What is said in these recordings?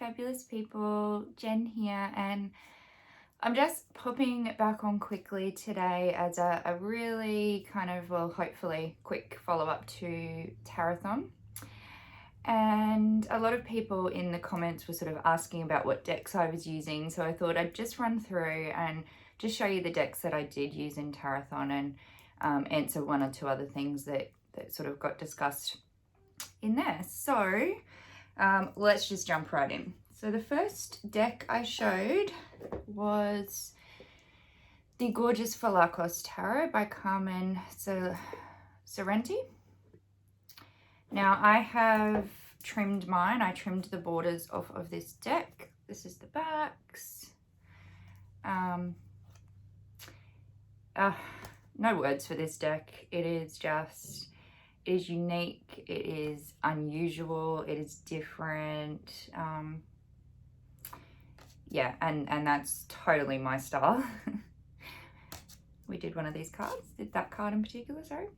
fabulous people, Jen here, and I'm just popping back on quickly today as a really kind of, well, hopefully quick follow-up to Tarathon. And a lot of people in the comments were sort of asking about what decks I was using, so I thought I'd just run through and just show you the decks that I did use in Tarathon and answer one or two other things that sort of got discussed in there. So let's just jump right in. So the first deck I showed was the gorgeous Phalakos Tarot by Carmen Sorrenti. Now I have trimmed mine. I trimmed the borders off of this deck. This is the backs. No words for this deck. It is just, it is unique, it is unusual, it is different. Yeah, and that's totally my style. We did one of these cards, did that card in particular, sorry.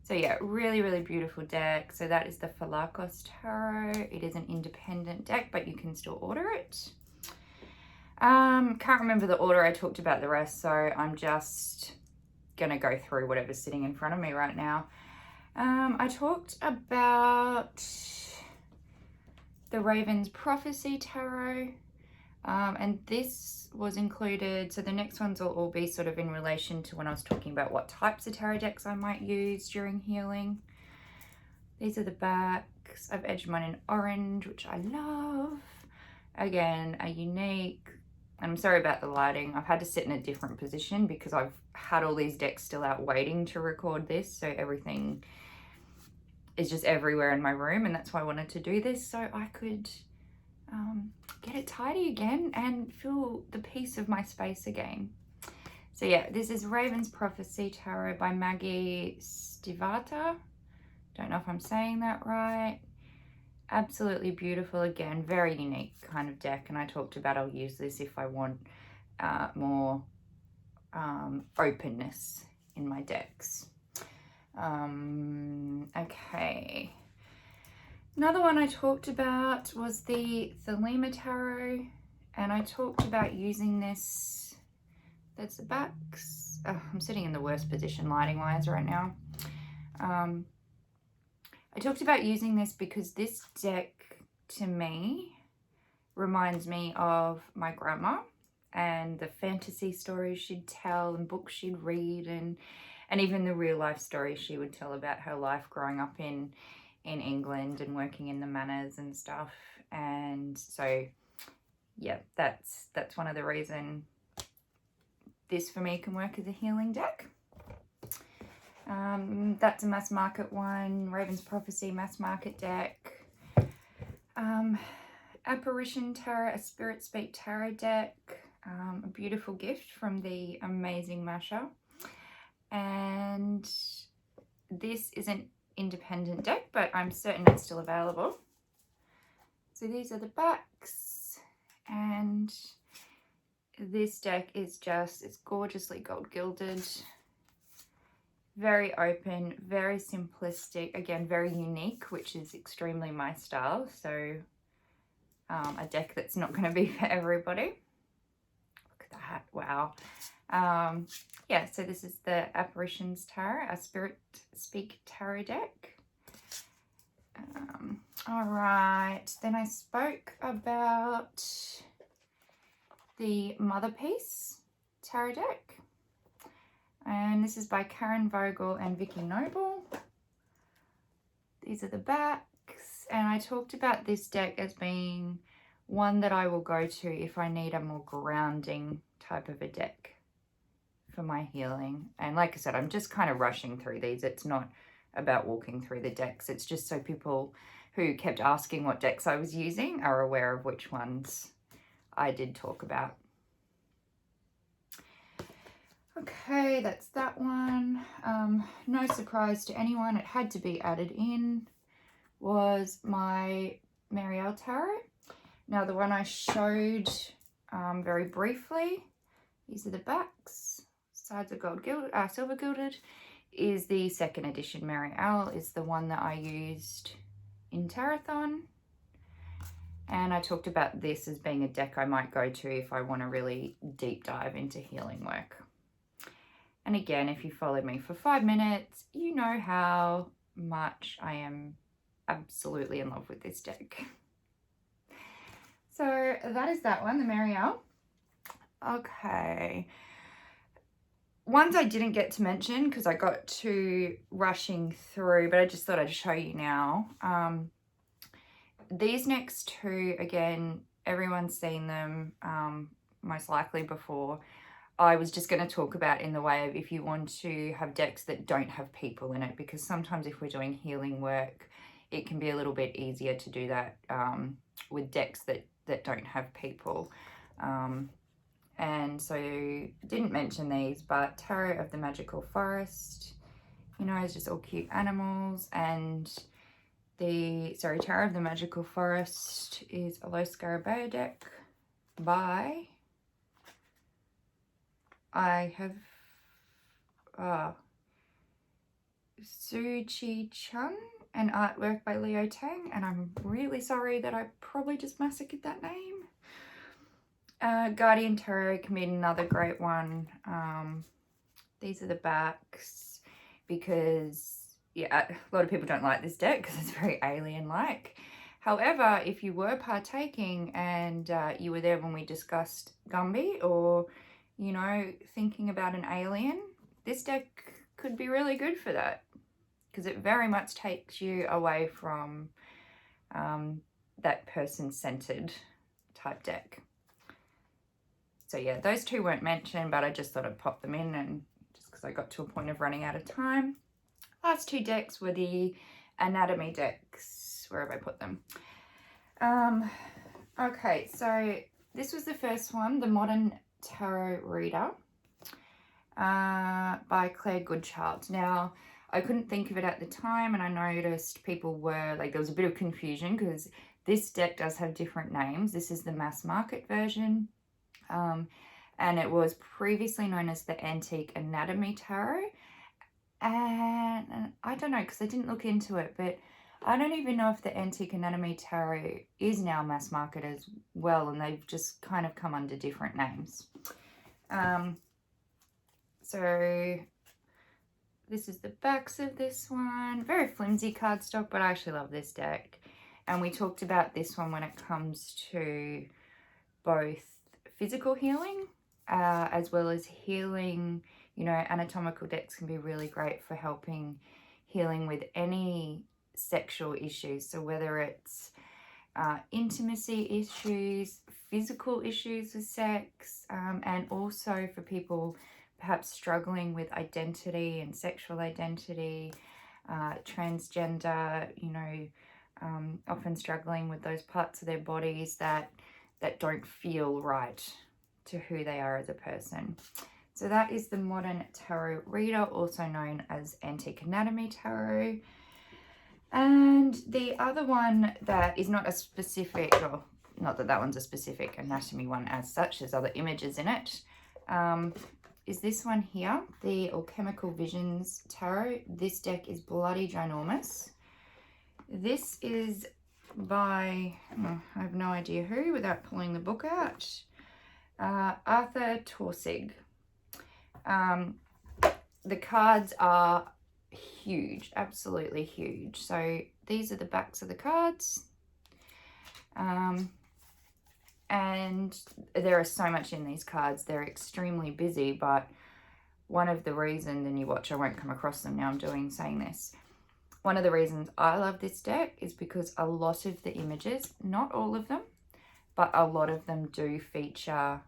So yeah, really, really beautiful deck. So that is the Phalakos Tarot. It is an independent deck, but you can still order it. Can't remember the order I talked about the rest, so I'm just gonna go through whatever's sitting in front of me right now. I talked about the Raven's Prophecy Tarot, and this was included, so the next ones will all be sort of in relation to when I was talking about what types of tarot decks I might use during healing. These are the backs. I've edged mine in orange, which I love. Again, a unique, and I'm sorry about the lighting. I've had to sit in a different position because I've had all these decks still out waiting to record this, so everything is just everywhere in my room, and that's why I wanted to do this, so I could get it tidy again and feel the peace of my space again. So yeah, this is Raven's Prophecy Tarot by Maggie Stivata. Don't know if I'm saying that right. Absolutely beautiful. Again, very unique kind of deck, and I talked about I'll use this if I want more openness in my decks. Okay. Another one I talked about was the Thelema Tarot, and I talked about using this. That's the backs. Oh, I'm sitting in the worst position lighting wise right now. I talked about using this because this deck to me reminds me of my grandma and the fantasy stories she'd tell and books she'd read, and even the real life stories she would tell about her life growing up in England and working in the manors and stuff. And so yeah, that's one of the reasons this for me can work as a healing deck. That's a mass market one, Raven's Prophecy mass market deck. Apparition Tarot, a Spirit Speak Tarot deck, a beautiful gift from the amazing Masha. And this is an independent deck, but I'm certain it's still available. So these are the backs, and this deck is just, it's gorgeously gold gilded, very open, very simplistic, again, very unique, which is extremely my style. So a deck that's not going to be for everybody. Look at that, wow. Yeah, so this is the Apparitions Tarot, a Spirit Speak Tarot deck. All right, then I spoke about the Mother Peace Tarot deck, and this is by Karen Vogel and Vicky Noble. These are the backs, and I talked about this deck as being one that I will go to if I need a more grounding type of a deck for my healing. And like I said, I'm just kind of rushing through these. It's not about walking through the decks. It's just so people who kept asking what decks I was using are aware of which ones I did talk about. Okay, that's that one. No surprise to anyone, it had to be added in, was my Marielle Tarot. Now the one I showed very briefly, these are the backs, sides are gold gilded, silver gilded, is the second edition Marielle, is the one that I used in Tarathon. And I talked about this as being a deck I might go to if I want to really deep dive into healing work. And again, if you followed me for 5 minutes, you know how much I am absolutely in love with this deck. So that is that one, the Marielle. Okay. Ones I didn't get to mention because I got to rushing through, but I just thought I'd show you now. These next two, again, everyone's seen them most likely before. I was just going to talk about in the way of if you want to have decks that don't have people in it, because sometimes if we're doing healing work, it can be a little bit easier to do that with decks that don't have people. And so didn't mention these, but Tarot of the Magical Forest, you know, it's just all cute animals. And Tarot of the Magical Forest is a Low Scarabeo deck by, Suchi Chun, and artwork by Leo Tang, and I'm really sorry that I probably just massacred that name. Guardian Tarot can be another great one. These are the backs, because yeah, a lot of people don't like this deck because it's very alien-like. However, if you were partaking and you were there when we discussed Gumby, or you know, thinking about an alien, this deck could be really good for that, because it very much takes you away from that person-centered type deck. So yeah, those two weren't mentioned, but I just thought I'd pop them in, and just because I got to a point of running out of time. Last two decks were the anatomy decks. Where have I put them? Okay, so this was the first one, the Modern Tarot Reader by Claire Goodchild. Now, I couldn't think of it at the time, and I noticed people were, like, there was a bit of confusion because this deck does have different names. This is the mass market version. And it was previously known as the Antique Anatomy Tarot. And I don't know, because I didn't look into it, but I don't even know if the Antique Anatomy Tarot is now mass market as well, and they've just kind of come under different names. So this is the backs of this one. Very flimsy cardstock, but I actually love this deck. And we talked about this one when it comes to both physical healing as well as healing. You know, anatomical decks can be really great for helping healing with any sexual issues. So whether it's intimacy issues, physical issues with sex, and also for people perhaps struggling with identity and sexual identity, transgender, you know, often struggling with those parts of their bodies that don't feel right to who they are as a person. So that is the Modern Tarot Reader, also known as Antique Anatomy Tarot. And the other one that is not a specific, well, not that one's a specific anatomy one as such, there's other images in it, is this one here, the Alchemical Visions Tarot. This deck is bloody ginormous. This is by, I have no idea who without pulling the book out, Arthur Torsig. The cards are huge, absolutely huge. So these are the backs of the cards. And there is so much in these cards. They're extremely busy, but one of the reasons, and you watch, I won't come across them now I'm saying this. One of the reasons I love this deck is because a lot of the images, not all of them, but a lot of them do feature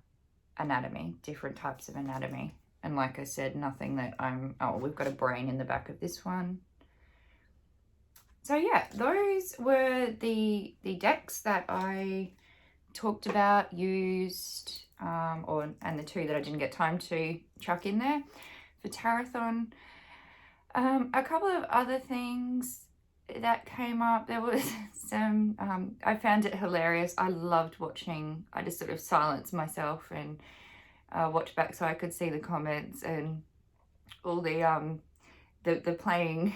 anatomy, different types of anatomy. And like I said, nothing that we've got a brain in the back of this one. So yeah, those were the decks that I talked about, used, and the two that I didn't get time to chuck in there for Tarot-thon. A couple of other things that came up. There was some, I found it hilarious. I loved watching, I just sort of silenced myself and watch back so I could see the comments and all the playing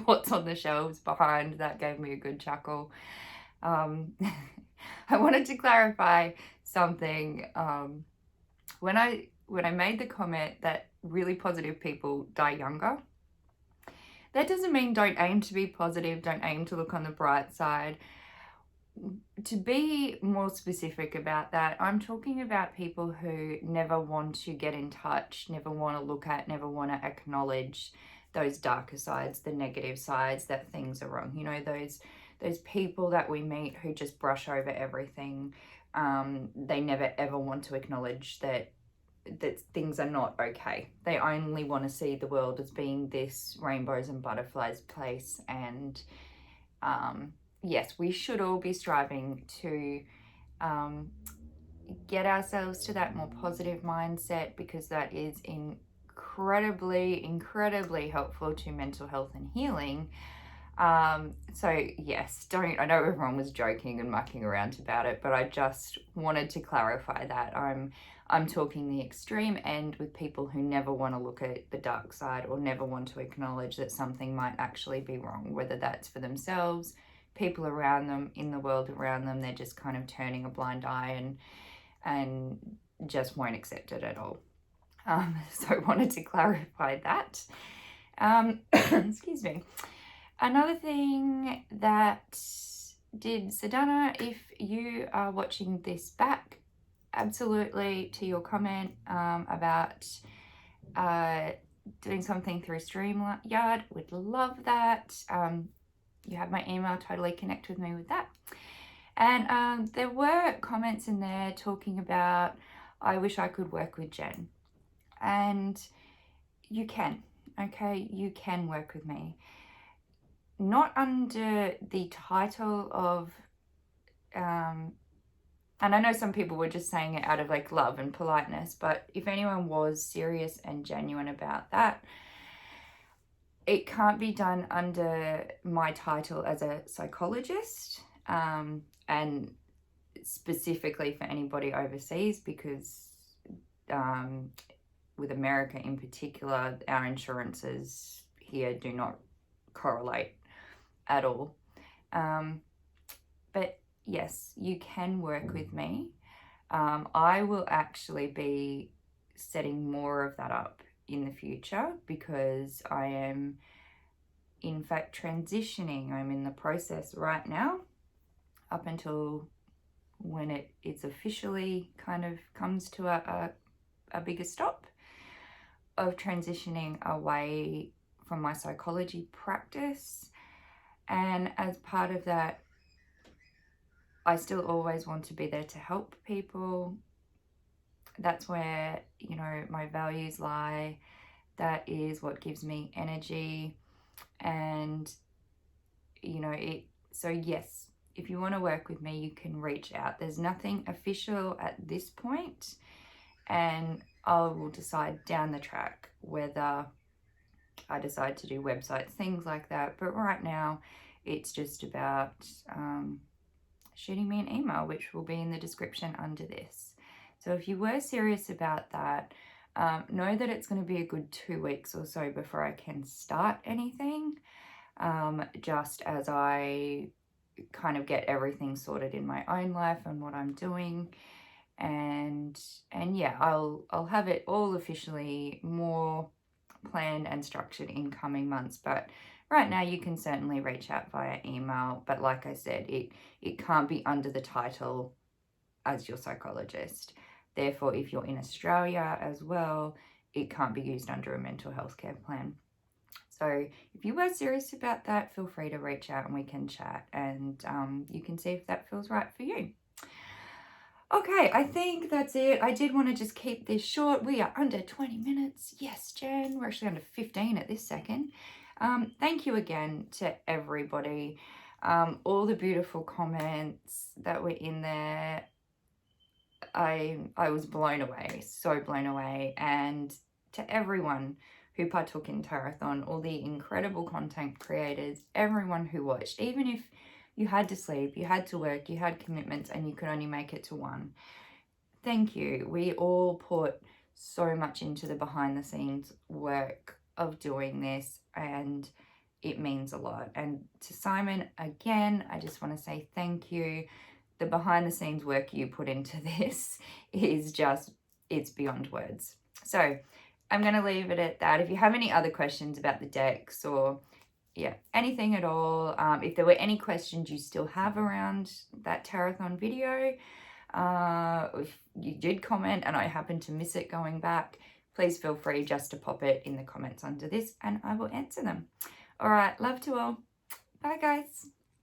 what's on the shelves behind. That gave me a good chuckle. I wanted to clarify something. When I made the comment that really positive people die younger, that doesn't mean don't aim to be positive, don't aim to look on the bright side. To be more specific about that, I'm talking about people who never want to get in touch, never want to look at, never want to acknowledge those darker sides, the negative sides, that things are wrong. You know, those people that we meet who just brush over everything. They never ever want to acknowledge that things are not okay. They only want to see the world as being this rainbows and butterflies place. And yes, we should all be striving to get ourselves to that more positive mindset, because that is incredibly helpful to mental health and healing. So yes, I know everyone was joking and mucking around about it, but I just wanted to clarify that I'm talking the extreme end with people who never want to look at the dark side or never want to acknowledge that something might actually be wrong, whether that's for themselves, people around them, in the world around them. They're just kind of turning a blind eye and just won't accept it at all. So I wanted to clarify that. Excuse me. Another thing that did, Sedana, if you are watching this back, absolutely to your comment about doing something through StreamYard, would love that. You have my email, totally connect with me with that. And there were comments in there talking about, I wish I could work with Jen. And you can, okay? You can work with me. Not under the title of, and I know some people were just saying it out of like love and politeness, but if anyone was serious and genuine about that, it can't be done under my title as a psychologist, and specifically for anybody overseas, because with America in particular, our insurances here do not correlate at all. But yes, you can work with me. I will actually be setting more of that up in the future, because I am in fact transitioning. I'm in the process right now, up until when it's officially kind of comes to a bigger stop, of transitioning away from my psychology practice. And as part of that, I still always want to be there to help people. That's where, you know, my values lie. That is what gives me energy. And, you know, so yes, if you want to work with me, you can reach out. There's nothing official at this point, and I will decide down the track whether I decide to do websites, things like that. But right now, it's just about shooting me an email, which will be in the description under this. So if you were serious about that, know that it's going to be a good 2 weeks or so before I can start anything, just as I kind of get everything sorted in my own life and what I'm doing. And yeah, I'll have it all officially more planned and structured in coming months. But right now you can certainly reach out via email. But like I said, it can't be under the title as your psychologist. Therefore, if you're in Australia as well, it can't be used under a mental health care plan. So if you were serious about that, feel free to reach out and we can chat, and you can see if that feels right for you. Okay, I think that's it. I did want to just keep this short. We are under 20 minutes. Yes, Jen, we're actually under 15 at this second. Thank you again to everybody. All the beautiful comments that were in there. I was blown away, so blown away. And to everyone who partook in Tarathon, all the incredible content creators, everyone who watched, even if you had to sleep, you had to work, you had commitments, and you could only make it to one. Thank you. We all put so much into the behind the scenes work of doing this, and it means a lot. And to Simon, again, I just want to say thank you. The behind the scenes work you put into this is just, it's beyond words. So I'm going to leave it at that. If you have any other questions about the decks or anything at all, if there were any questions you still have around that Tarathon video, if you did comment and I happened to miss it going back, please feel free just to pop it in the comments under this and I will answer them. All right, love to all. Bye guys.